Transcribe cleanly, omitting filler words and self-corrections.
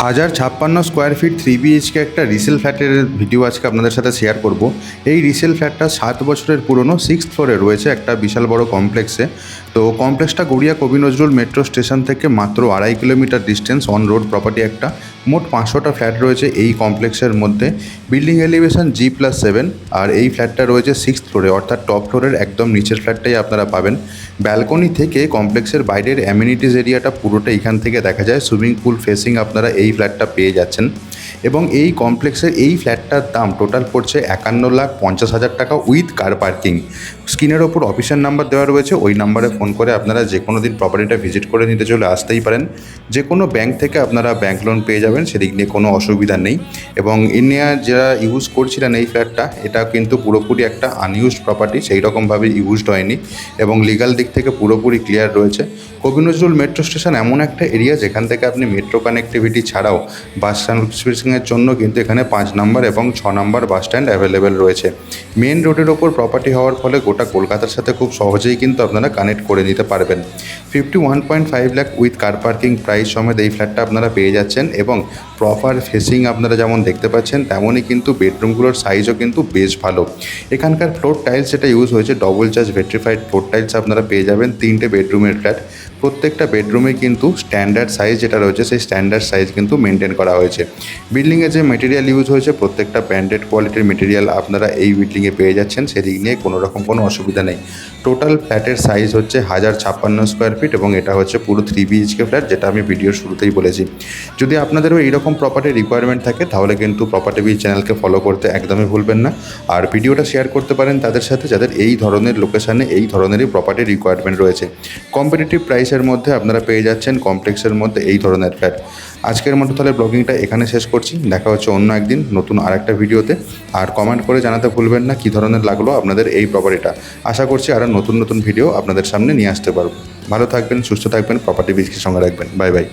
1056 square feet 3 BHK একটা resale ফ্ল্যাটের video আজকে আপনাদের সাথে শেয়ার করব। এই রিসেল ফ্ল্যাটটা 7 বছরের পুরনো, 6th ফ্লোরে রয়েছে একটা বিশাল বড় কমপ্লেক্সে। তো কমপ্লেক্সটা গড়িয়া কবি নজরুল মেট্রো স্টেশন থেকে মাত্র 2.5 kilometre distance, on road property একটা। মোট 500টা ফ্ল্যাট রয়েছে এই কমপ্লেক্সের মধ্যে। বিল্ডিং এলিভেশন G+7, আর এই ফ্ল্যাটটা রয়েছে 6th ফ্লোরে, অর্থাৎ টপ ফ্লোরের একদম নিচের ফ্ল্যাটটাই আপনারা পাবেন। ব্যালকনি থেকে কমপ্লেক্সের বাইরের অ্যামিনিটিস এরিয়াটা পুরোটা এখান থেকে দেখা যায়। সুইমিং পুল ফেসিং আপনারা এই ফ্ল্যাটটা পেয়ে যাচ্ছেন। এবং এই কমপ্লেক্সের এই ফ্ল্যাটটার দাম টোটাল পড়ছে 51,50,000 টাকা উইথ কার পার্কিং। স্ক্রিনের ওপর অফিসের নাম্বার দেওয়া রয়েছে, ওই নাম্বারে ফোন করে আপনারা যে কোনো দিন প্রপার্টিটা ভিজিট করে নিতে চলে আসতেই পারেন। যে কোনো ব্যাংক থেকে আপনারা ব্যাংক লোন পেয়ে যাবেন, সেদিক নিয়ে কোনো অসুবিধা নেই। এবং ইন্ডিয়া যারা ইউজ করছিলেন এই ফ্ল্যাটটা, এটা কিন্তু পুরোপুরি একটা আনইউজড প্রপার্টি, সেই রকমভাবে ইউজড হয়নি এবং লিগাল দিক থেকে পুরোপুরি ক্লিয়ার রয়েছে। কবি নজরুল মেট্রো স্টেশন এমন একটা এরিয়া যেখান থেকে আপনি মেট্রো কানেক্টিভিটি ছাড়াও বাস সার্ভিসিংয়ের জন্য কিন্তু এখানে 5 নম্বর এবং 6 নম্বর বাস স্ট্যান্ড অ্যাভেলেবেল রয়েছে। মেন রোডের ওপর প্রপার্টি হওয়ার ফলে গোটা কলকাতার সাথে খুব সহজেই কিন্তু আপনারা কানেক্ট করে নিতে পারবেন। 51.5 lakh with car parking price সমেত এই ফ্ল্যাটটা আপনারা পেয়ে যাচ্ছেন। এবং প্রপার ফেসিং আপনারা যেমন দেখতে পাচ্ছেন, তেমনই কিন্তু বেডরুমগুলোর সাইজও কিন্তু বেশ ভালো। এখানকার ফ্লোর টাইলস যেটা ইউজ হয়েছে, double charge vitrified floor tiles আপনারা পেয়ে যাবেন। 3টে বেডরুমের ফ্ল্যাট, প্রত্যেকটা বেডরুমে কিন্তু স্ট্যান্ডার্ড সাইজ যেটা রয়েছে, সেই স্ট্যান্ডার্ড সাইজ কিন্তু মেনটেন করা হয়েছে। বিল্ডিংয়ে যে মেটেরিয়াল ইউজ হয়েছে, প্রত্যেকটা ব্র্যান্ডেড কোয়ালিটির মেটেরিয়াল আপনারা এই বিল্ডিংয়ে পেয়ে যাচ্ছেন, সেদিক নিয়ে কোনো রকম কোনো অসুবিধা নেই। টোটাল ফ্ল্যাটের সাইজ হচ্ছে 1056 স্কোয়ার ফিট এবং এটা হচ্ছে পুরো 3 BHK ফ্ল্যাট, যেটা আমি ভিডিওর শুরুতেই বলেছি। যদি আপনাদেরও এইরকম প্রপার্টির রিকোয়ারমেন্ট থাকে, তাহলে কিন্তু প্রপার্টি বিজ চ্যানেলকে ফলো করতে একদমই ভুলবেন না। আর ভিডিওটা শেয়ার করতে পারেন তাদের সাথে যাদের এই ধরনের লোকেশানে এই ধরনেরই প্রপার্টির রিকোয়ারমেন্ট রয়েছে। কম্পিটিটিভ প্রাইসের মধ্যে আপনারা পেয়ে যাচ্ছেন কমপ্লেক্সের মধ্যে এই ধরনের ফ্ল্যাট। আজকের মতো তাহলে ব্লগিংটা এখানে শেষ করছি। দেখা হচ্ছে অন্য একদিন নতুন আরেকটা ভিডিওতে। আর কমেন্ট করে জানাতে ভুলবেন না কী ধরনের লাগলো আপনাদের এই প্রপার্টিটা। আশা করছি আরও নতুন নতুন ভিডিও আপনাদের সামনে নিয়ে আসতে পারবো। ভালো থাকবেন, সুস্থ থাকবেন, প্রপার্টি বিজকে সঙ্গে রাখবেন। Bye bye.